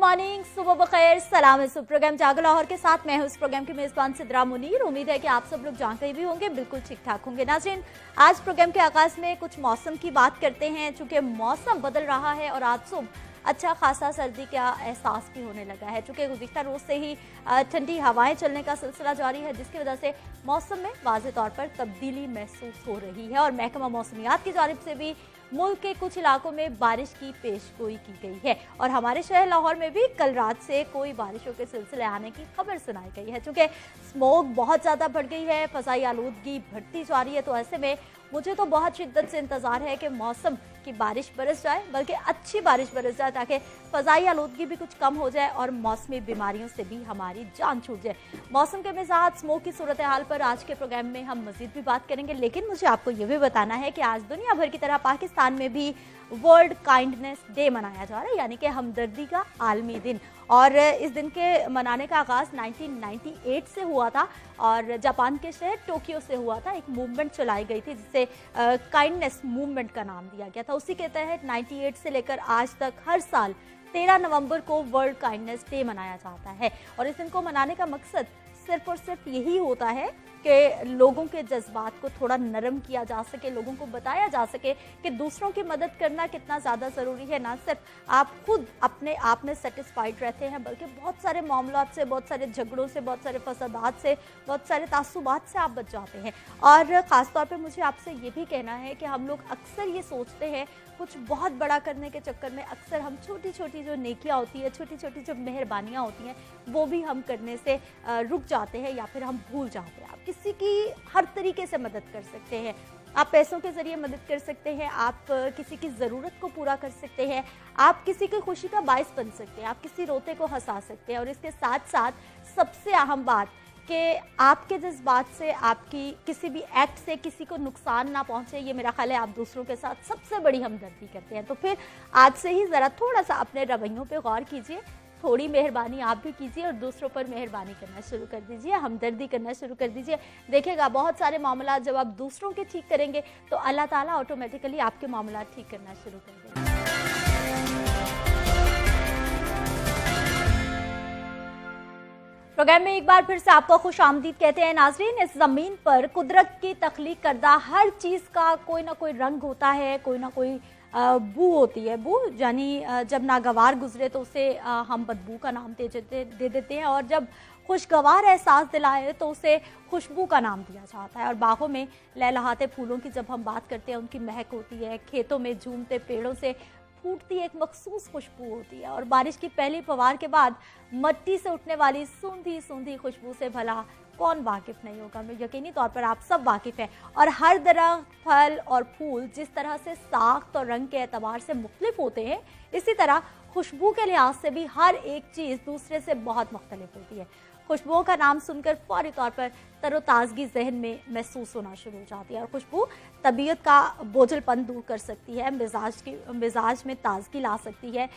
Morning, सुबह बखैर, सलाम है। सुबह प्रोग्राम जागो लाहौर के साथ मैं हूं इस प्रोग्राम की मेजबान सिद्रा मुनीर। उम्मीद है कि आप सब लोग जहाँ कहीं भी होंगे बिल्कुल ठीक ठाक होंगे। नाज़रीन, आज प्रोग्राम के आगाज में कुछ मौसम की बात करते हैं। चूंकि मौसम बदल रहा है और आज सुबह अच्छा खासा सर्दी का एहसास भी होने लगा है। चूँकि गुज़िश्ता रोज़ से ही ठंडी हवाएं चलने का सिलसिला जारी है, जिसकी वजह से मौसम में वाज़े तौर पर तब्दीली महसूस हो रही है। और महकमा मौसमियात की जानिब से भी मुल्क के कुछ इलाकों में बारिश की पेशगोई की गई है। और हमारे शहर लाहौर में भी कल रात से कोई बारिशों के सिलसिले आने की खबर सुनाई गई है। चूँकि स्मोक बहुत ज़्यादा बढ़ गई है, फ़ज़ाई आलूदगी बढ़ती जा रही है, तो ऐसे में मुझे तो बहुत शिद्दत से इंतज़ार है कि मौसम की बारिश बरस जाए, बल्कि अच्छी बारिश बरस जाए, ताकि फ़ज़ाई आलूदगी भी कुछ कम हो जाए और मौसमी बीमारियों से भी हमारी जान छूट जाए। मौसम के मिजाज, स्मोक की सूरत हाल पर आज के प्रोग्राम में हम मज़ीद भी बात करेंगे, लेकिन मुझे आपको ये भी बताना है कि आज दुनिया भर की तरह पाकिस्तान में भी वर्ल्ड काइंडनेस डे मनाया जा रहा है, यानी कि हमदर्दी का आलमी दिन। और इस दिन के मनाने का आगाज़ 1998 से हुआ था और जापान के शहर टोक्यो से हुआ था। एक मूवमेंट चलाई गई थी जिसे काइंडनेस मूवमेंट का नाम दिया गया था। उसी के तहत 98 से लेकर आज तक हर साल 13 नवंबर को वर्ल्ड काइंडनेस डे मनाया जाता है। और इस दिन को मनाने का मकसद सिर्फ और सिर्फ यही होता है कि लोगों के जज्बात को थोड़ा नरम किया जा सके, लोगों को बताया जा सके कि दूसरों की मदद करना कितना ज़्यादा ज़रूरी है। ना सिर्फ आप खुद अपने आप में सेटिस्फाइड रहते हैं, बल्कि बहुत सारे मामलात से, बहुत सारे झगड़ों से, बहुत सारे फसादात से, बहुत सारे तासुबात से आप बच जाते हैं। और ख़ास तौर पे मुझे आपसे ये भी कहना है कि हम लोग अक्सर ये सोचते हैं, कुछ बहुत बड़ा करने के चक्कर में अक्सर हम छोटी छोटी जो नेकियां होती है, छोटी छोटी जो मेहरबानियां होती हैं, वो भी हम करने से रुक जाते हैं या फिर हम भूल जाते हैं। आप किसी की हर तरीके से मदद कर सकते हैं। आप पैसों के ज़रिए मदद कर सकते हैं, आप किसी की ज़रूरत को पूरा कर सकते हैं, आप किसी की खुशी का बायस बन सकते हैं, आप किसी रोते को हंसा सकते हैं। और इसके साथ साथ सबसे अहम बात कि आपके जज्बात से, आपकी किसी भी एक्ट से किसी को नुकसान ना पहुंचे, ये मेरा ख्याल है आप दूसरों के साथ सबसे बड़ी हमदर्दी करते हैं। तो फिर आज से ही ज़रा थोड़ा सा अपने रवैयों पे गौर कीजिए, थोड़ी मेहरबानी आप भी कीजिए और दूसरों पर मेहरबानी करना शुरू कर दीजिए, हमदर्दी करना शुरू कर दीजिए। देखिएगा बहुत सारे मामला जब आप दूसरों के ठीक करेंगे तो अल्लाह ताला ऑटोमेटिकली आपके मामला ठीक करना शुरू कर देंगे। प्रोग्राम में एक बार फिर से आपको खुश आमदीद कहते हैं। नाजरीन, इस ज़मीन पर कुदरत की तख्लीक करदा हर चीज़ का कोई ना कोई रंग होता है, कोई ना कोई बू होती है। बू यानी जब नागवार गुजरे तो उसे हम बदबू का नाम दे देते हैं, और जब खुशगवार एहसास दिलाए तो उसे खुशबू का नाम दिया जाता है। और बागों में लहलहाते फूलों की जब हम बात करते हैं, उनकी महक होती है, खेतों में झूमते पेड़ों से फूटती एक मखसूस खुशबू होती है। और बारिश की पहली फवार के बाद मट्टी से उठने वाली सूंधी सूंधी खुशबू से भला कौन वाकिफ नहीं होगा। मैं यकीनी तौर पर आप सब वाकिफ हैं। और हर दरख्त, फल और फूल जिस तरह से साख्त और रंग के एतबार से मुख्तलिफ होते हैं, इसी तरह खुशबू के लिहाज से भी हर एक चीज़ दूसरे से बहुत मुख्तलिफ होती है। खुशबुओं का नाम सुनकर फौरी तौर पर तरोताज़गी जहन में महसूस होना शुरू हो जाती है। और खुशबू तबीयत का बोझलपन दूर कर सकती है, मिजाज में ताजगी ला सकती है,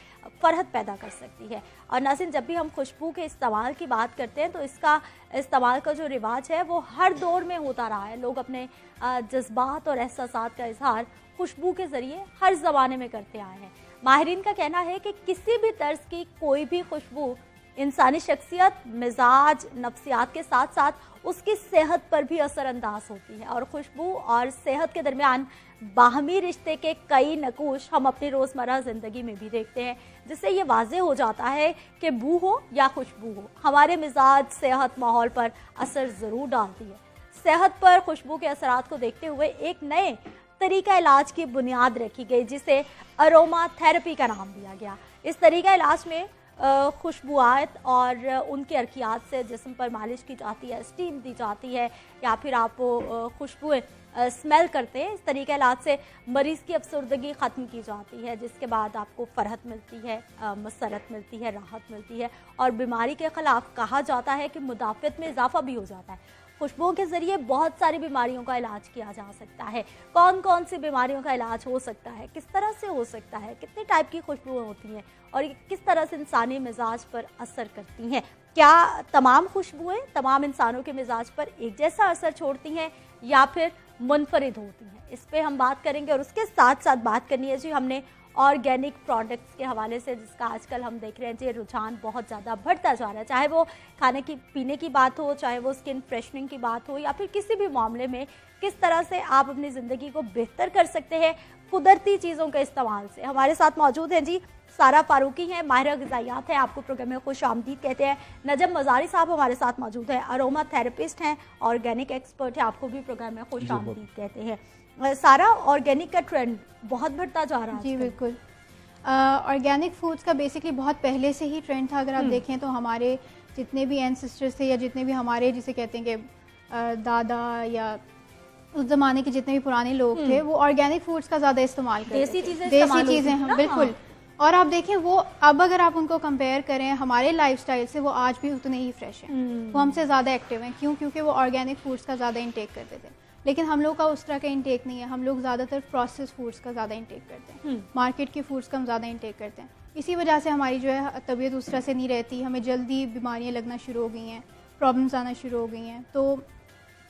फरहत पैदा कर सकती है। और नाज़रीन, जब भी हम खुशबू के इस्तेमाल की बात करते हैं तो इसका इस्तेमाल का जो रिवाज है वो हर दौर में होता रहा है। लोग अपने जज्बात और एहसासात का इजहार खुशबू के ज़रिए हर ज़माने में करते आए हैं। माहिरीन का कहना है कि किसी भी तर्ज की कोई भी खुशबू इंसानी शख्सियत, मिजाज, नफ्सियात के साथ साथ उसकी सेहत पर भी असरअंदाज होती है। और खुशबू और सेहत के दरमियान बाहमी रिश्ते के कई नकूश हम अपनी रोज़मर्रा ज़िंदगी में भी देखते हैं, जिससे ये वाज़े हो जाता है कि बू हो या खुशबू हो, हमारे मिजाज, सेहत, माहौल पर असर ज़रूर डालती है। सेहत पर खुशबू के असरात को देखते हुए एक नए तरीका इलाज की बुनियाद रखी गई, जिसे अरोमा थेरेपी का नाम दिया गया। इस तरीका इलाज में खुशबुआत और उनके अर्कियात से जिस्म पर मालिश की जाती है, स्टीम दी जाती है, या फिर आप खुशबुएँ स्मेल करते हैं। इस तरीके इलाज से मरीज़ की अफसरदगी ख़त्म की जाती है, जिसके बाद आपको फ़रहत मिलती है, मसरत मिलती है, राहत मिलती है, और बीमारी के ख़िलाफ़ कहा जाता है कि मुदाफ़त में इजाफ़ा भी हो जाता है। खुशबुओं के ज़रिए बहुत सारी बीमारियों का इलाज किया जा सकता है। कौन कौन सी बीमारियों का इलाज हो सकता है, किस तरह से हो सकता है, कितने टाइप की खुशबुएं होती हैं और ये किस तरह से इंसानी मिजाज पर असर करती हैं। क्या तमाम खुशबुएं तमाम इंसानों के मिजाज पर एक जैसा असर छोड़ती हैं या फिर मुनफरिद होती हैं, इस पे हम बात करेंगे। और उसके साथ साथ बात करनी है जी हमने ऑर्गेनिक प्रोडक्ट्स के हवाले से, जिसका आजकल हम देख रहे हैं जी रुझान बहुत ज़्यादा बढ़ता जा रहा है, चाहे वो खाने की पीने की बात हो, चाहे वो स्किन फ्रेशनिंग की बात हो, या फिर किसी भी मामले में किस तरह से आप अपनी ज़िंदगी को बेहतर कर सकते हैं कुदरती चीज़ों के इस्तेमाल से। हमारे साथ मौजूद हैं जी सारा फारूकी हैं, माहिर ग़िज़ाइयात हैं, आपको प्रोग्राम में खुशामदीद कहते हैं। नजम मज़ारी साहब हमारे साथ मौजूद हैं, अरोमा थेरेपिस्ट हैं, ऑर्गेनिक एक्सपर्ट हैं, आपको भी प्रोग्राम में खुशामदीद कहते हैं। सारा, ऑर्गेनिक का ट्रेंड बहुत बढ़ता जा रहा है जी बिल्कुल। ऑर्गेनिक फूड्स का बेसिकली बहुत पहले से ही ट्रेंड था। अगर आप देखें तो हमारे जितने भी एंसेस्टर्स थे या जितने भी हमारे जिसे कहते हैं कि दादा या उस ज़माने के जितने भी पुराने लोग थे वो ऑर्गेनिक फूड्स का ज़्यादा इस्तेमाल करते थे, देसी चीज़ें हम बिल्कुल। और आप देखें वो अब अगर आप उनको कंपेयर करें हमारे लाइफस्टाइल से, वो आज भी उतने ही फ्रेश हैं, वो हमसे ज़्यादा एक्टिव हैं। क्यों? क्योंकि वो ऑर्गेनिक फूड्स का ज़्यादा इंटेक करते थे। लेकिन हम लोग का उस तरह का इंटेक नहीं है, हम लोग ज़्यादातर प्रोसेस फूड्स का ज़्यादा इंटेक करते हैं, मार्केट के फूड्स का हम ज़्यादा इंटेक करते हैं। इसी वजह से हमारी जो है तबीयत उस तरह से नहीं रहती, हमें जल्दी बीमारियाँ लगना शुरू हो गई हैं, प्रॉब्लम्स आना शुरू हो गई हैं। तो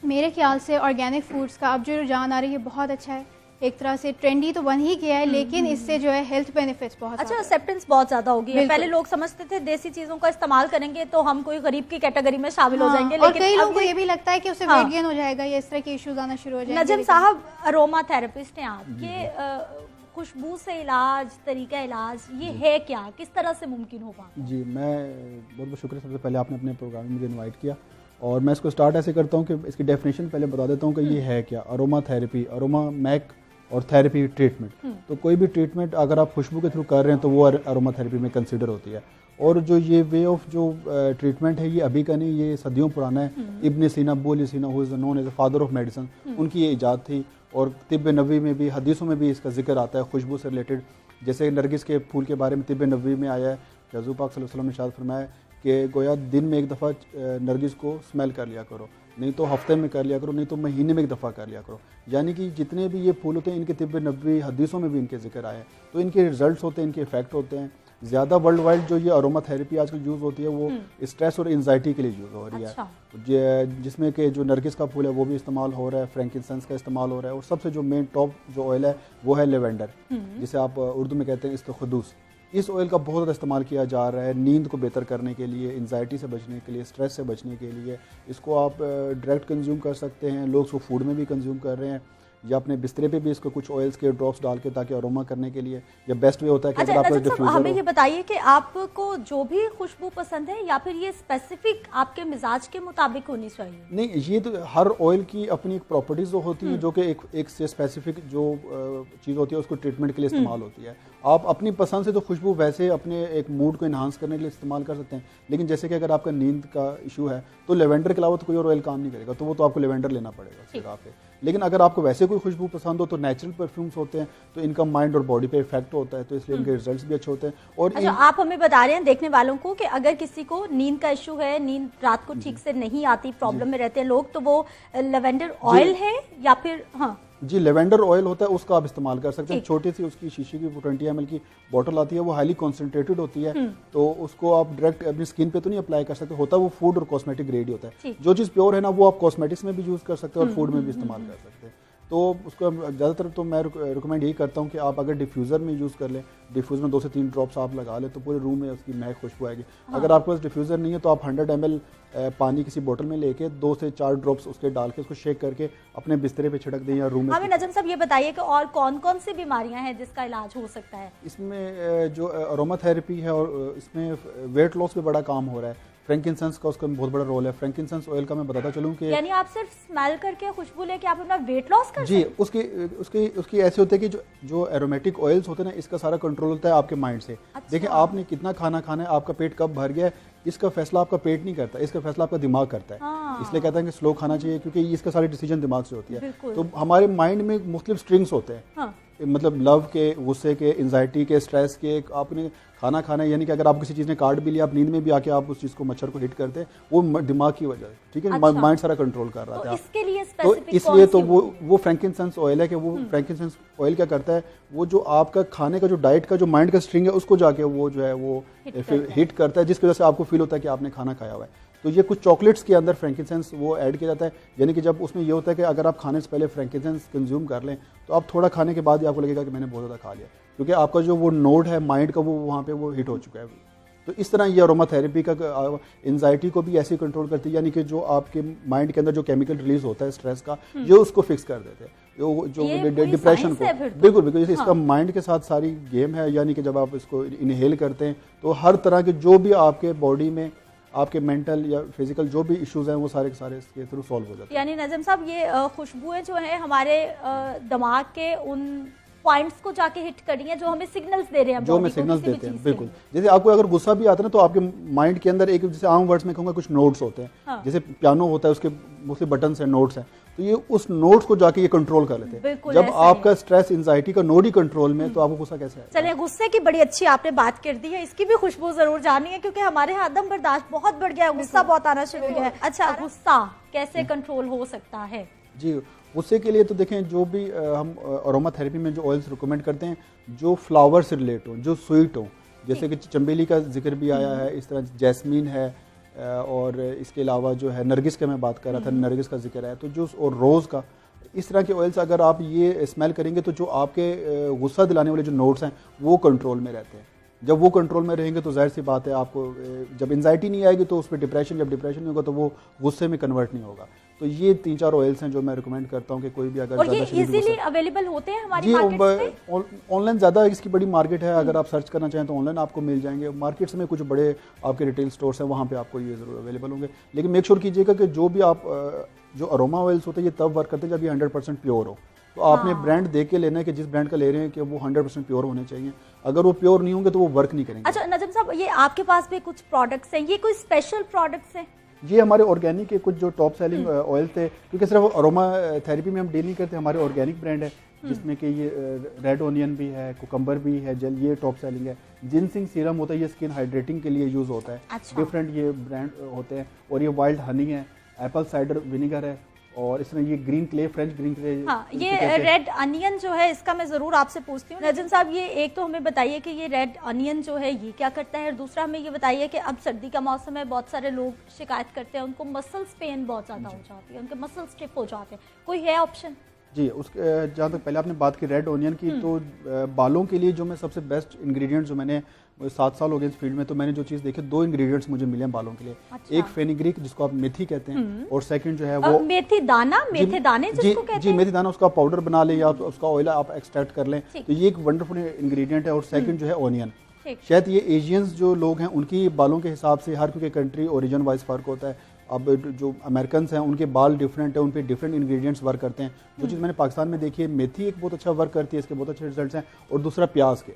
मेरे ख्याल से ऑर्गेनिक फूड्स का अब जो रुझान आ रही है बहुत अच्छा है, एक तरह से ट्रेंडी तो बन ही गया है, लेकिन इससे जो है हेल्थ बेनिफिट्स बहुत अच्छा, एक्सेप्टेंस बहुत ज्यादा हो गई है। पहले लोग समझते थे देसी चीजों का इस्तेमाल करेंगे तो हम कोई गरीब की कैटेगरी में शामिल हो जाएंगे, लेकिन कई लोगों को ये भी लगता है कि उससे वेट गेन हो जाएगा या इस तरह के इश्यूज आना शुरू हो जाएंगे। नजम साहब, अरोमा थेरेपिस्ट हैं आप, ये खुशबू से इलाज, तरीका इलाज ये है क्या, किस तरह से मुमकिन होगा? जी, मैं बहुत बहुत शुक्रिया। सबसे पहले आपने अपने प्रोग्राम में मुझे इनवाइट किया और मैं इसको स्टार्ट ऐसे करता हूँ कि इसकी डेफिनेशन पहले बता देता हूँ कि ये है क्या। अरोमा थेरेपी, अरोमा मैक और थेरेपी ट्रीटमेंट। तो कोई भी ट्रीटमेंट अगर आप खुशबू के थ्रू कर रहे हैं तो वो अरोमा थेरेपी में कंसिडर होती है। और जो ये वे ऑफ जो ट्रीटमेंट है ये अभी का नहीं, ये सदियों पुराना है। इब्न Sina, Abu Sina, who is known as a father of medicine, उनकी ये इजाद थी। और तिब्ब नबवी में भी, हदीसों में भी इसका जिक्र आता है खुशबू से रिलेटेड। जैसे नरगिस के फूल के बारे में तिब्ब नबवी में आया है कि हुज़ूर पाक सल्लल्लाहु अलैहि वसल्लम ने इरशाद फरमाया कि गोया दिन में एक दफ़ा नरगिस को स्मेल कर लिया करो, नहीं तो हफ्ते में कर लिया करो, नहीं तो महीने में एक दफ़ा कर लिया करो। यानी कि जितने भी ये फूल होते हैं इनके तिब्ब नबवी हदीसों में भी इनके जिक्र आए हैं। तो इनके रिजल्ट्स होते हैं, इनके इफेक्ट होते हैं। ज़्यादा वर्ल्ड वाइड जो ये अरोमा थेरेपी आजकल यूज़ होती है वो स्ट्रेस और एंजाइटी के लिए यूज़ हो रही है। जिसमें कि जो नरगिस का फूल है वो भी इस्तेमाल हो रहा है, फ्रैंकिनसेंस का इस्तेमाल हो रहा है, और सबसे जो मेन टॉप जो ऑयल है वो है लेवेंडर, जिसे आप उर्दू में कहते हैं इस्तखुदूस। इस ऑयल का बहुत ज़्यादा इस्तेमाल किया जा रहा है नींद को बेहतर करने के लिए, एंजाइटी से बचने के लिए, स्ट्रेस से बचने के लिए। इसको आप डायरेक्ट कंज्यूम कर सकते हैं, लोग इसको फूड में भी कंज्यूम कर रहे हैं, या अपने बिस्तरे पे भी इसको कुछ ऑयल्स के ड्रॉप्स डाल के ताकि अरोमा करने के लिए। या बेस्ट वे होता है कि अगर आपका डिफ्यूजर हमें ये बताइए कि आपको जो भी खुशबू पसंद है या फिर ये स्पेसिफिक आपके मिजाज के मुताबिक होनी चाहिए? नहीं, ये तो हर ऑयल की अपनी एक प्रॉपर्टीज होती है जो कि एक से स्पेसिफिक जो चीज़ होती है उसको ट्रीटमेंट के लिए इस्तेमाल होती है। आप अपनी पसंद से तो खुशबू वैसे अपने एक मूड को इन्हांस करने के लिए इस्तेमाल कर सकते हैं, लेकिन जैसे कि अगर आपका नींद का इशू है तो लेवेंडर के अलावा तो कोई और ऑयल काम नहीं करेगा, तो वो तो आपको लेवेंडर लेना पड़ेगा जगह पे। लेकिन अगर आपको वैसे कोई खुशबू पसंद हो तो नेचुरल परफ्यूम्स होते हैं, तो इनका माइंड और बॉडी पे इफेक्ट होता है, तो इसलिए इनके रिजल्ट्स भी अच्छे होते हैं। और अच्छा, आप हमें बता रहे हैं देखने वालों को कि अगर किसी को नींद का इशू है, नींद रात को ठीक से नहीं आती, प्रॉब्लम में रहते हैं लोग, तो वो लेवेंडर ऑयल है या फिर? हाँ जी, लेवेंडर ऑयल होता है, उसका आप इस्तेमाल कर सकते हैं। छोटी सी उसकी शीशी की 20 ml की बोतल आती है, वो हाईली कॉन्सेंट्रेटेड होती है, तो उसको आप डायरेक्ट अपनी स्किन पे तो नहीं अप्लाई कर सकते। होता है वो फूड और कॉस्मेटिक ग्रेड ही होता है। जो चीज़ प्योर है ना वो आप कॉस्मेटिक्स में भी यूज़ कर सकते हैं और फूड में भी इस्तेमाल कर सकते हैं। तो उसको ज़्यादातर तो मैं रिकमेंड यही करता हूँ कि आप अगर डिफ्यूज़र में यूज़ कर लें, डिफ्यूज़र में 2 से 3 ड्रॉप्स आप लगा लें तो पूरे रूम में उसकी महक खुशबू आएगी। अगर आपके पास डिफ्यूज़र नहीं है तो आप 100 ml पानी किसी बोतल में लेके 2 से 4 ड्रॉप्स उसके डाल के उसको शेक करके अपने बिस्तरे पे छिड़क दें या रूम में। हमें नजम साहब ये बताइए कि और कौन कौन सी बीमारियां हैं जिसका इलाज हो सकता है? इसमें जो अरोमा थेरेपी है और इसमें वेट लॉस पे बड़ा काम हो रहा है। फ्रैंकिनसेंस का उसका बहुत बड़ा रोल है। फ्रैंकिनसेंस ऑयल का मैं बताता चलूं कि यानी आप सिर्फ स्मेल करके खुशबू लेके आप अपना वेट लॉस कर जी, उसकी ऐसे होते हैं कि जो एरोमेटिक ऑयल्स होते हैं ना, इसका सारा कंट्रोल होता है आपके माइंड से। अच्छा। देखिए आपने कितना खाना खाना है, आपका पेट कब भर गया है, इसका फैसला आपका पेट नहीं करता, इसका फैसला आपका दिमाग करता है। हाँ। इसलिए कहते हैं कि स्लो खाना चाहिए क्योंकि इसका सारी डिसीजन दिमाग से होती है। तो हमारे माइंड में मुख्तलिफ स्ट्रिंग्स होते हैं। हाँ। मतलब लव के, गुस्से के, एंजाइटी के, स्ट्रेस के। आपने खाना खाना है, यानी कि अगर आप किसी चीज़ ने काट भी लिया, आप नींद में भी आके आप उस चीज़ को, मच्छर को हिट करते हैं, वो दिमाग की वजह है। ठीक है। अच्छा। माइंड सारा कंट्रोल कर रहा था। तो इसके लिए तो इसलिए तो वो फ्रैंकिनसेंस ऑयल है कि वो फ्रैंकिनसेंस ऑयल क्या करता है, वो जो आपका खाने का जो डाइट का जो माइंड का स्ट्रिंग है उसको जाके वो जो है वो हिट करता है, जिसकी वजह से आपको फील होता है कि आपने खाना खाया हुआ है। तो ये कुछ चॉकलेट्स के अंदर फ्रैंकिनसेंस वो ऐड किया जाता है, यानी कि जब उसमें ये होता है कि अगर आप खाने से पहले फ्रैंकिनसेंस कंज्यूम कर लें तो आप थोड़ा खाने के बाद ही आपको लगेगा कि मैंने बहुत ज़्यादा खा लिया। क्योंकि आपका जो वो नोड है माइंड का वो वहाँ पे वो हिट हो चुका है। तो इस तरह ये अरोमा थेरेपी का एंजाइटी को भी ऐसे कंट्रोल करती है, यानी कि जो आपके माइंड के अंदर जो केमिकल रिलीज होता है स्ट्रेस का, ये उसको फिक्स कर देते हैं, जो डिप्रेशन को। बिल्कुल बिल्कुल, इसका माइंड के साथ सारी गेम है, यानी कि जब आप इसको इनहेल करते हैं तो हर तरह के जो भी आपके बॉडी में आपके मेंटल या फिजिकल जो भी इश्यूज हैं वो सारे के सारे इसके थ्रू सॉल्व हो जाते हैं। यानी नजम साहब ये खुशबुएं जो है हमारे दिमाग के उन पॉइंट्स को जाके हिट करी हैं जो हमें सिग्नल्स दे रहे हैं, जो हमें सिग्नल्स देते हैं। बिल्कुल, जैसे आपको अगर गुस्सा भी आता है ना तो आपके माइंड के अंदर एक, जैसे आम वर्ड्स में कहूँगा, कुछ नोट्स होते हैं। हाँ। जैसे पियानो होता है उसके मुख्तलिफ बटन्स हैं, नोट्स हैं, तो ये उस नोट्स को जाके ये कंट्रोल कर लेते हैं। जब आपका स्ट्रेस एंजाइटी का नोड ही कंट्रोल में, तो आपको गुस्सा कैसे आएगा? चलिए, गुस्से की बड़ी अच्छी आपने बात कर दी है, इसकी भी खुशबू जरूर जानी है क्योंकि हमारे यहाँ अदम बर्दाश्त बहुत बढ़ गया है, गुस्सा बहुत आना शुरू हो गया है। अच्छा, गुस्सा कैसे कंट्रोल हो सकता है? जी, गुस्से के लिए तो देखें, जो भी हम अरोमा थेरेपी में जो ऑयल्स रिकमेंड करते हैं, जो फ्लावर से रिलेट हो, जो स्वीट हो, जैसे कि चंबेली का जिक्र भी आया है, इस तरह जैस्मीन है, और इसके अलावा जो है नरगिस का मैं बात कर रहा था, नरगिस का जिक्र है, तो जो और रोज़ का, इस तरह के ऑयल्स अगर आप ये स्मेल करेंगे तो जो आपके गुस्सा दिलाने वाले जो नोट्स हैं वो कंट्रोल में रहते हैं। जब वो कंट्रोल में रहेंगे तो जाहिर सी बात है आपको जब एंजाइटी नहीं आएगी तो उस पर डिप्रेशन, जब डिप्रेशन नहीं होगा तो वो गुस्से में कन्वर्ट नहीं होगा। तो ये 3-4 ऑयल्स हैं जो मैं रिकमेंड करता हूँ कि कोई भी अगर और ये इजीली अवेलेबल होते हैं हमारी मार्केट्स में? ऑनलाइन ज़्यादा इसकी बड़ी मार्केट है, अगर आप सर्च करना चाहें तो ऑनलाइन आपको मिल जाएंगे। मार्केट्स में कुछ बड़े आपके रिटेल स्टोर्स हैं, वहाँ पे आपको ये ज़रूर अवेलेबल होंगे। लेकिन मेक श्योर कीजिएगा कि जो भी आप जो अरोमा ऑयल्स होते हैं ये तब वर्क करते हैं जब ये 100% प्योर हो। तो आपने ब्रांड देख के लेना है कि जिस ब्रांड का ले रहे हैं कि वो 100% प्योर होने चाहिए। अगर वो प्योर नहीं होंगे तो वो वर्क नहीं करेंगे। अच्छा नजम साहब, ये आपके पास भी कुछ प्रोडक्ट्स हैं, ये कोई स्पेशल प्रोडक्ट्स हैं? ये हमारे ऑर्गेनिक के कुछ जो टॉप सेलिंग ऑयल थे, क्योंकि सिर्फ अरोमा थेरेपी में हम डील नहीं करते, हमारे ऑर्गेनिक ब्रांड है जिसमें कि ये रेड ऑनियन भी है, कुकम्बर भी है, जेल, ये टॉप सेलिंग है। जिनसिंग सीरम होता है, ये स्किन हाइड्रेटिंग के लिए यूज होता है। अच्छा। डिफरेंट ये ब्रांड होते हैं। और ये वाइल्ड हनी है, एप्पल साइडर विनेगर है, और इसमें ये green clay, French green clay. हाँ, ये रेड अनियन जो है इसका मैं जरूर आपसे पूछती हूँ नजम साहब, ये एक तो हमें बताइए कि ये रेड अनियन जो है ये क्या करता है, और दूसरा हमें ये बताइए कि अब सर्दी का मौसम है, बहुत सारे लोग शिकायत करते हैं, उनको मसल्स पेन बहुत ज्यादा हो जाती है, उनके मसल स्टिफ हो जाते हैं, कोई है ऑप्शन? जी, उसके जहाँ तक पहले आपने बात की रेड ऑनियन की, तो बालों के लिए जो मैं सबसे बेस्ट इंग्रेडिएंट्स, जो मैंने 7 साल हो गए इस फील्ड में, तो मैंने जो चीज़ देखी, 2 इंग्रेडिएंट्स मुझे मिले हैं बालों के लिए। अच्छा। एक फेनिग्रीक जिसको आप मेथी कहते हैं, और सेकंड जो है वो मेथी दाना, मेथी दाने जिसको कहते हैं। जी, मेथी दाना, उसका पाउडर बना लें या उसका ऑयल आप एक्सट्रैक्ट कर लें, तो ये एक वंडरफुल इंग्रेडिएंट है। और सेकंड जो है ऑनियन। शायद ये एशियंस जो लोग हैं उनकी बालों के हिसाब से हर कोई कंट्री ओरिजिन वाइज फर्क होता है। अब जो अमेरिकन हैं उनके बाल डिफरेंट है, उन पे डिफरेंट इंग्रेडिएंट्स वर्क करते हैं। जो चीज़ मैंने पाकिस्तान में देखी है, मेथी एक बहुत अच्छा वर्क करती है, इसके बहुत अच्छे रिजल्ट्स हैं। और दूसरा प्याज के,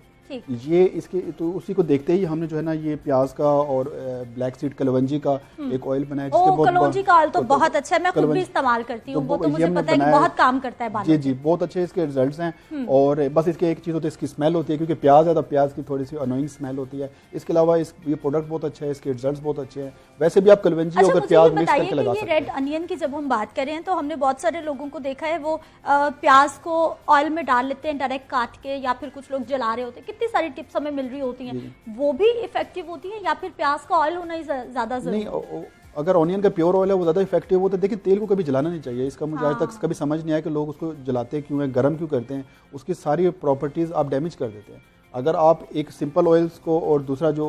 ये इसके, तो उसी को देखते ही हमने जो है ना ये प्याज का और ब्लैक सीड कलवंजी का एक ऑयल बनाया, जिसके बहुत कलवंजी का ऑयल तो बहुत अच्छा है, मैं खुद भी इस्तेमाल करती हूँ, वो तो मुझे पता है कि बहुत काम करता है बालों। जी, बहुत अच्छे इसके रिजल्ट्स हैं। और बस इसके एक चीज़ होती है, इसकी स्मेल होती है, क्योंकि प्याज है तो प्याज की थोड़ी सी अनोइंग स्मेल होती है। इसके अलावा ये प्रोडक्ट बहुत अच्छा है, इसके रिजल्ट्स बहुत अच्छे हैं। वैसे भी आप कलवंजी और प्याज मिक्स करके लगा सकते हैं। रेड अनियन की जब हम बात करें तो हमने बहुत सारे लोगों को देखा है, वो प्याज को ऑयल में डाल लेते हैं डायरेक्ट काट के, या फिर कुछ लोग जला रहे होते हैं। कितनी सारी टिप्स हमें मिल रही होती हैं, वो भी इफेक्टिव होती हैं या फिर प्याज का ऑयल होना ही ज्यादा जरूरी? नहीं, अगर ऑनियन का प्योर ऑयल है वो ज़्यादा इफेक्टिव होता है। देखिए, तेल को कभी जलाना नहीं चाहिए, इसका मुझे आज तक कभी समझ नहीं आया कि लोग उसको जलाते क्यों हैं, गर्म क्यों करते हैं। उसकी सारी प्रॉपर्टीज़ आप डैमेज कर देते हैं। अगर आप एक सिंपल ऑयल्स को और दूसरा जो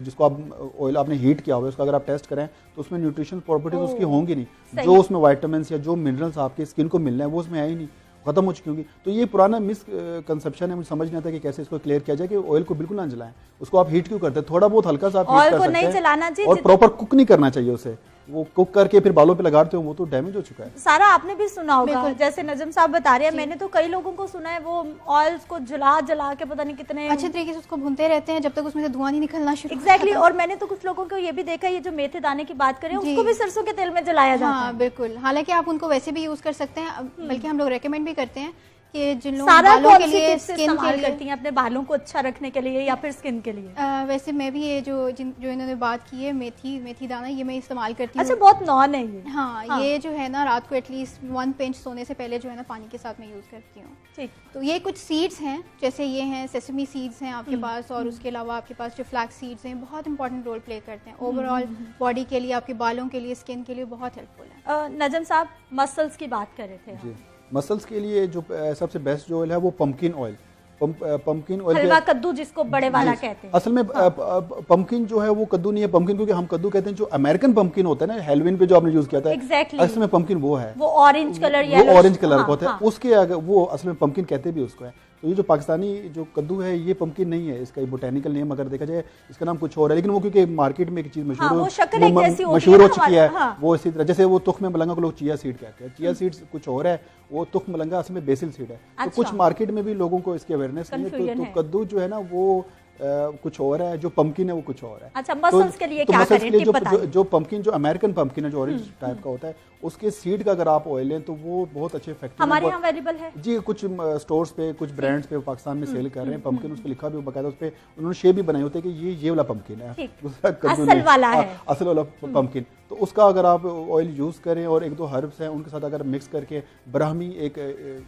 जिसको आप ऑयल आपने हीट किया हुआ है उसका अगर आप टेस्ट करें तो उसमें न्यूट्रिशनल प्रॉपर्टीज उसकी होंगी नहीं। जो उसमें वाइटामिन या जो मिनरल्स आपके स्किन को मिलना है वो उसमें है ही नहीं, खत्म हो चुकी होंगी। तो ये पुराना मिसकंसेप्शन है, मुझे समझ नहीं आता कि कैसे इसको क्लियर किया जाए कि ऑयल को बिल्कुल ना जलाएं। उसको आप हीट क्यों करते हैं? थोड़ा बहुत हल्का सा आप हीट कर सकते हैं, नहीं जलाना चाहिए, और प्रॉपर कुक नहीं करना चाहिए उसे। वो कुक करके फिर बालों पे लगाते हो वो तो डैमेज हो चुका है। सारा आपने भी सुना होगा, जैसे नजम साहब बता रहे हैं, मैंने तो कई लोगों को सुना है वो ऑयल्स को जला के पता नहीं कितने अच्छे तरीके से उसको भूनते रहते हैं जब तक उसमें से धुआं नहीं निकलना शुरू। एग्जैक्टली। और मैंने तो कुछ लोगों को ये भी देखा, ये जो मेथी दाने की बात करें उसको भी सरसों के तेल में जलाया जाता है। बिल्कुल, हालांकि आप उनको वैसे भी यूज कर सकते हैं, बल्कि हम लोग रेकमेंड भी करते हैं कि जिन लोग बालों के लिए, स्किन के लिए करती हैं अपने बालों को अच्छा रखने के लिए या फिर स्किन के लिए। वैसे मैं भी ये जो इन्होंने बात की है मेथी दाना, ये मैं इस्तेमाल करती हूँ। अच्छा, बहुत नॉन है ये। हाँ, ये जो है ना रात को एटलीस्ट 1 पिंच सोने से पहले जो है ना पानी के साथ मैं यूज करती हूँ। ठीक। तो ये कुछ सीड्स हैं, जैसे ये हैं सेसमी सीड्स हैं आपके पास, और उसके अलावा आपके पास जो फ्लैक्स सीड्स हैं बहुत इंपॉर्टेंट रोल प्ले करते हैं ओवरऑल बॉडी के लिए, आपके बालों के लिए, स्किन के लिए बहुत हेल्पफुल है। नजम साहब, मसल्स की बात कर रहे थे। मसल्स के लिए जो सबसे बेस्ट जो ऑयल है वो पम्पकिन ऑयल। पंपकिन ऑयल हलवा कद्दू जिसको बड़े वाला कहते हैं। असल में पंपकिन जो है वो कद्दू नहीं है, पंपकिन क्योंकि हम कद्दू कहते हैं, जो अमेरिकन पंपकिन होता है ना हेलोवीन पे जो आपने यूज किया था, एग्जैक्टली असल में पंपकिन वो है, वो ऑरेंज कलर वो ऑरेंज कलर हाँ, का होता है, उसके अगर वो असल में पंपकिन कहते भी उसको है। तो ये जो पाकिस्तानी जो कद्दू है ये पंपकिन नहीं है, इसका बोटेनिकल नेम अगर देखा जाए इसका नाम कुछ और है, लेकिन वो क्योंकि मार्केट में एक चीज हाँ, वो मशहूर हो चुकी है, हाँ। वो इसी तरह जैसे वो तुख्म मलंगा को लोग चिया सीड कहते हैं, चिया सीड्स कुछ और है, वो तुख्म मलंगा असल में बेसिल सीड है। तो कुछ मार्केट में भी लोगों को इसकी अवेयरनेस नहीं है, तो कद्दू जो है ना वो कुछ और है, जो पंपकिन है वो कुछ और है। अच्छा, मसल्स के लिए क्या करें, टिप बताइए। जो पंपकिन जो अमेरिकन पंपकिन है जो ऑरेंज टाइप का होता है, उसके सीड का अगर आप ऑयल लें तो वो बहुत अच्छे इफेक्टिव हमारे यहाँ अवेलेबल है जी, कुछ स्टोर्स पे कुछ ब्रांड्स पे पाकिस्तान में सेल कर रहे हैं पंपकिन, उस पे लिखा भी बकायदा, उस पे उन्होंने शेप भी बनाए होते हैं कि ये वाला पंपकिन है, दूसरा कद्दू असल वाला है, असल वाला पंपकिन। तो उसका अगर आप ऑयल यूज करें और एक दो हर्ब्स हैं उनके साथ अगर मिक्स करके, ब्राह्मी एक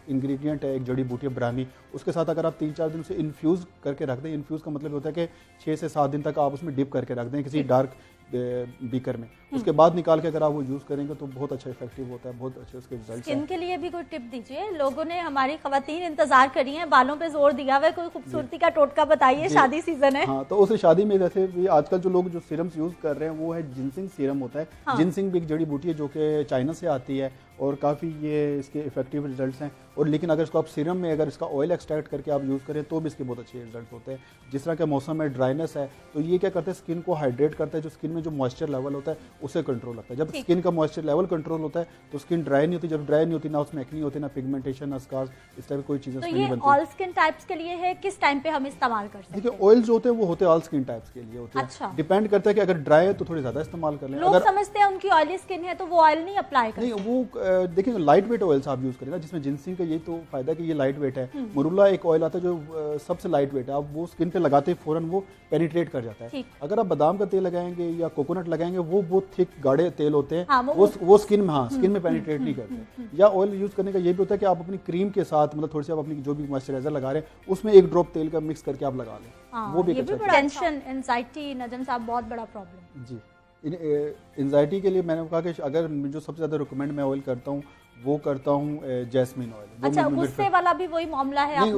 इंग्रेडिएंट है, एक जड़ी बूटी है ब्राह्मी, उसके साथ अगर आप 3-4 दिन उसे इन्फ्यूज करके रख दें, इन्फ्यूज का मतलब होता है कि 6 से 7 दिन तक आप उसमें डिप करके रख दें किसी डार्क बीकर में, उसके बाद निकाल के अगर आप वो यूज करेंगे तो बहुत अच्छा इफेक्टिव होता है, बहुत अच्छे उसके रिजल्ट्स हैं। स्किन के लिए भी कोई टिप दीजिए, लोगों ने, हमारी खवातीन इंतजार करी हैं, बालों पे जोर दिया हुआ है, कोई खूबसूरती का टोटका बताइए, शादी सीजन है। हाँ, तो उस शादी में जैसे भी आजकल जो लोग जो सीरम्स यूज कर रहे हैं वो है जिनसिंग सीरम होता है। हाँ। जिनसिंग भी एक जड़ी बूटी है जो कि चाइना से आती है और काफ़ी ये इसके इफेक्टिव रिजल्ट्स हैं, और लेकिन अगर इसको आप सीरम में अगर इसका ऑयल एक्सट्रैक्ट करके आप यूज़ करें तो भी इसके बहुत अच्छे रिजल्ट होते हैं। जिस तरह के मौसम में ड्राइनेस है तो ये क्या करता है, स्किन को हाइड्रेट करता है, जो स्किन में जो मॉइस्चर लेवल होता है उसे कंट्रोल रखता है। जब स्किन का मॉइस्चर लेवल कंट्रोल होता है तो स्किन ड्राई नहीं होती, जब ड्राई नहीं होती ना उसमें एक्नी होती, ना पिगमेंटेशन, ना स्कार्स, इस तरह की कोई चीज़ें नहीं बनती। ऑल स्किन टाइप्स के लिए है, किस टाइम पे हम इस्तेमाल कर सकते हैं? देखिए, ऑयल जो होते हैं वो होते हैं ऑल स्किन टाइप्स के लिए होते हैं। अच्छा। डिपेंड करता है कि अगर ड्राई है तो थोड़ी ज़्यादा इस्तेमाल कर लें। लोग समझते हैं उनकी ऑयली स्किन है तो वो ऑयल नहीं अप्लाई करते। नहीं, वो देखिए लाइट वेट ऑयल्स आप यूज करें ना, जिसमें जिनसिंग का ये तो फायदा है कि ये लाइट वेट है। मरुला एक ऑयल आता है जो सबसे लाइट वेट है, आप वो स्किन पे लगाते ही फौरन वो पेनिट्रेट कर जाता है। अगर आप बादाम का तेल लगाएंगे या कोकोनट लगाएंगे वो बहुत थिक गाढ़े तेल होते हैं, हाँ, वो स्किन में, हाँ, स्किन में पेनिट्रेट नहीं करते। या ऑयल यूज करने का ये भी होता है कि आप अपनी क्रीम के साथ, मतलब थोड़ी सी आप अपनी जो भी मॉइस्चराइजर लगा रहे हैं उसमें एक ड्रॉप तेल का मिक्स करके आप लगा लें, वो भी टेंशन, एंजाइटी, नजम साहब बहुत बड़ा प्रॉब्लम जी। एंजाइटी के लिए मैंने कहा कि अगर जो सबसे ज़्यादा रिकमेंड मैं ऑयल करता हूँ वो करता हूँ जैस्मिन ऑयल। अच्छा, गुस्से वाला भी वही मामला है?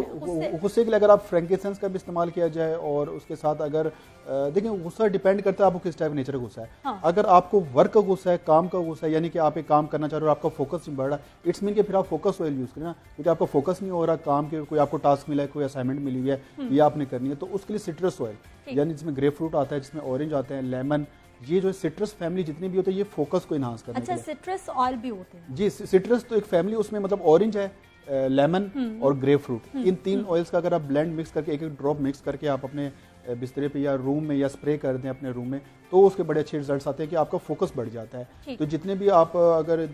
गुस्से के लिए अगर आप फ्रैंकिसेंस का भी इस्तेमाल किया जाए और उसके साथ अगर देखिए गुस्सा डिपेंड करता है आपको किस टाइप नेचर का गुस्सा है। हाँ। अगर आपको वर्क का गुस्सा है, काम का गुस्सा है, यानी कि आप एक काम करना चाह रहे हो, आपका फोकस नहीं बढ़ रहा, इट्स मीन कि फिर आप फोकस ऑयल यूज करें ना, क्योंकि आपका फोकस नहीं हो रहा काम के, कोई आपको टास्क मिला है, कोई असाइनमेंट मिली हुई है, ये आपने करनी है, तो उसके लिए सिट्रस ऑयल, यानी जिसमें ग्रेप फ्रूट आता है, जिसमें ऑरेंज आते हैं, लेमन, ये जो सिट्रस फैमिली जितनी भी होती है ये फोकस को इनहांस करने के लिए। अच्छा, सिट्रस ऑयल भी होते हैं? जी, सिट्रस तो एक फैमिली, उसमें मतलब ऑरेंज है, लेमन और ग्रेप फ्रूट, इन 3 ऑयल्स का अगर आप ब्लेंड मिक्स करके एक ड्रॉप मिक्स करके आप अपने बिस्तरे पे या रूम में या स्प्रे कर दें अपने रूम में, तो उसके बड़े अच्छे रिजल्ट्स आते हैं कि आपका फोकस बढ़ जाता है। तो जितने भी आप अगर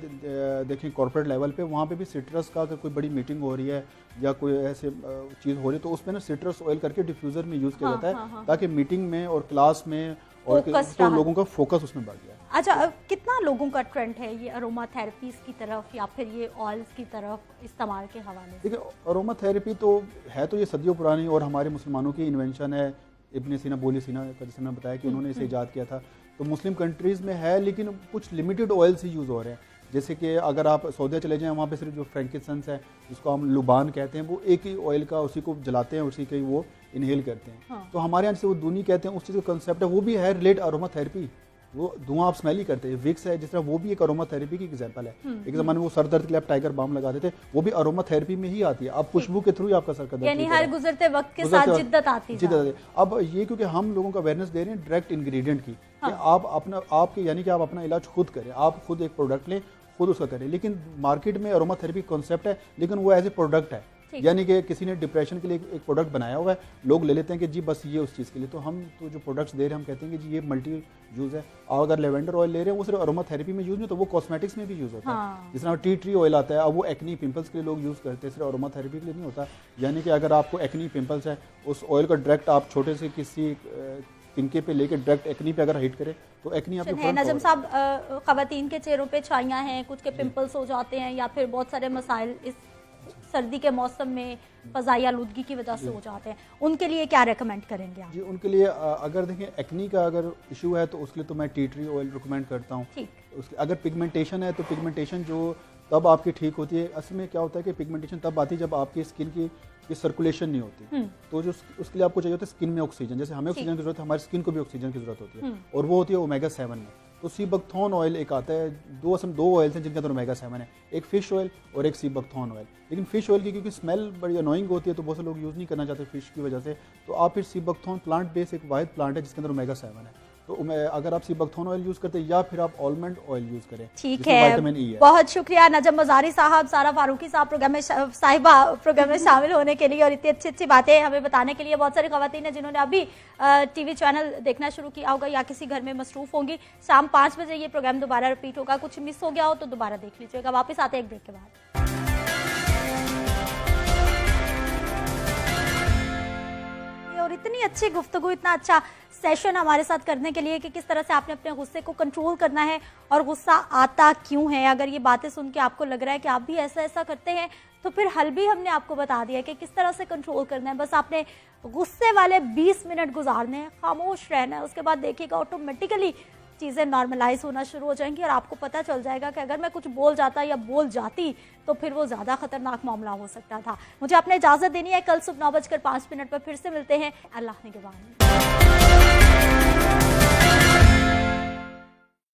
देखें कॉर्पोरेट लेवल पे, वहाँ पे भी सिट्रस का अगर कोई बड़ी मीटिंग हो रही है या कोई ऐसे चीज़ हो रही है तो उसमें ना सिट्रस ऑयल करके डिफ्यूज़र में यूज़ किया जाता है, ताकि मीटिंग में और क्लास में और तो लोगों का फोकस उसमें बढ़ जाए। अच्छा, कितना लोगों का ट्रेंड है ये अरोमा थेरेपीज की तरफ या फिर ये ऑयल्स की तरफ इस्तेमाल के हवाले से? देखिए, अरोमा थेरेपी तो है, तो ये सदियों पुरानी और हमारे मुसलमानों की इन्वेंशन है। इब्न सीना, बोली सीना का जिसने बताया कि उन्होंने इसे ईजाद किया था, तो मुस्लिम कंट्रीज़ में है, लेकिन कुछ लिमिटेड ऑयल्स ही यूज़ हो रहे हैं। जैसे कि अगर आप सऊदीया चले जाएं, वहाँ पे सिर्फ जो फ्रैंकिसेंस है, जिसको हम लुबान कहते हैं, वो एक ही ऑयल का, उसी को जलाते हैं, उसी के वो इनहेल करते हैं। हाँ। तो हमारे यहाँ से वो दूनी कहते हैं, उस चीज़ का कंसेप्ट है, वो भी है रिलेट अरोमा थेरेपी, वो धुआं आप स्मेल ही करते हैं। विक्स है जिस तरह, वो भी एक अरोमा थेरेपी की एग्जांपल है। एक ज़माने में वो सर दर्द के लिए आप टाइगर बाम लगाते थे, वो भी अरोमा थेरेपी में ही आती है। आप खुशबू के थ्रू ही आपका सर का दर्द, यानी हर गुजरते वक्त के साथ जिद्दत आती है। अब ये क्योंकि हम लोगों का अवेयरनेस दे रहे हैं डायरेक्ट इंग्रेडिएंट की, कि आप अपना, आपके यानी कि आप अपना इलाज खुद करें, आप खुद एक प्रोडक्ट लें, खुद उसका करें। लेकिन मार्केट में अरोमा थेरेपी कॉन्सेप्ट है, लेकिन वो एज ए प्रोडक्ट है, यानी कि किसी ने डिप्रेशन के लिए एक प्रोडक्ट बनाया हुआ है, लोग ले लेते हैं कि जी बस ये उस चीज़ के लिए। तो हम तो जो प्रोडक्ट्स दे रहे हैं हम कहते हैं कि जी ये मल्टी यूज़ है। और अगर लेवेंडर ऑयल ले रहे हैं वो सिर्फ अरोमा थेरेपी में यूज़ नहीं, तो वो कॉस्मेटिक्स में भी यूज़ होता है। जिस तरह टी ट्री ऑयल आता है, अब वो एक्नी पिंपल्स के लिए लोग यूज़ करते हैं, सिर्फ अरोमा थेरेपी के लिए नहीं होता। यानी कि अगर आपको एक्नी पिंपल्स है, उस ऑयल का डायरेक्ट आप छोटे से किसी तिनके पे लेके डायरेक्ट एक्नी पे अगर हिट करें तो एक्नी आपके नजम साहब, खवातीन के चेहरों पे छाइयाँ हैं, कुछ के पिंपल्स हो जाते हैं, या फिर बहुत सारे मसाइल इस सर्दी के मौसम में फ़ज़ाई आलूदगी की वजह से हो जाते हैं, उनके लिए क्या रेकमेंड करेंगे आप? जी, उनके लिए अगर देखें एक्नी का अगर इशू है तो उसके लिए तो मैं टी ट्री ऑयल रिकमेंड करता हूँ। उसके अगर पिगमेंटेशन है तो पिगमेंटेशन जो तब आपकी ठीक होती है। असल में क्या होता है कि पिगमेंटेशन तब आती है जब आपकी स्किन की सर्कुलेशन नहीं होती। तो जो उसके लिए आपको चाहिए होता है स्किन में ऑक्सीजन, जैसे हमें ऑक्सीजन की जरूरत है, हमारी स्किन को भी ऑक्सीजन की जरूरत होती है, और वो होती है ओमेगा 7 में। तो सी बकथॉर्न ऑयल एक आता है, दो ऑयल्स हैं जिनके अंदर ओमेगा 7 है, एक फिश ऑयल और एक सी बकथॉर्न ऑयल। लेकिन फिश ऑयल की क्योंकि स्मेल बड़ी अनोइंग होती है तो बहुत से लोग यूज़ नहीं करना चाहते फिश की वजह से, तो आप फिर सी बकथॉर्न प्लांट बेस एक वाहिद प्लांट है जिसके अंदर ओमेगा 7 है, तो अगर आप सी बकथॉर्न ऑयल यूज करते हैं या फिर आप आलमंड ऑयल यूज करें, ठीक जिसमें विटामिन ई है। है। बहुत शुक्रिया नजम मजारी साहब, सारा फारूकी साहब साहिबा प्रोग्राम में शामिल होने के लिए और इतनी अच्छी अच्छी बातें हमें बताने के लिए। बहुत सारी खवातीन हैं जिन्होंने अभी टीवी चैनल देखना शुरू किया होगा या किसी घर में मसरूफ होंगी। शाम 5 बजे ये प्रोग्राम दोबारा रिपीट होगा, कुछ मिस हो गया हो तो दोबारा देख लीजिएगा। वापस आते हैं एक ब्रेक के बाद। और इतनी अच्छी गुफ्तगू, इतना अच्छा सेशन हमारे साथ करने के लिए कि किस तरह से आपने अपने गुस्से को कंट्रोल करना है और गुस्सा आता क्यों है। अगर ये बातें सुन के आपको लग रहा है कि आप भी ऐसा ऐसा करते हैं तो फिर हल भी हमने आपको बता दिया कि किस तरह से कंट्रोल करना है। बस आपने गुस्से वाले 20 मिनट गुजारने हैं, खामोश रहना है, उसके बाद देखिएगा ऑटोमेटिकली चीज़ें नॉर्मलाइज होना शुरू हो जाएंगी और आपको पता चल जाएगा कि अगर मैं कुछ बोल जाता या बोल जाती तो फिर वो ज़्यादा खतरनाक मामला हो सकता था। मुझे आपने इजाज़त देनी है। कल सुबह 9:05 पर फिर से मिलते हैं। अल्लाह निगहबान।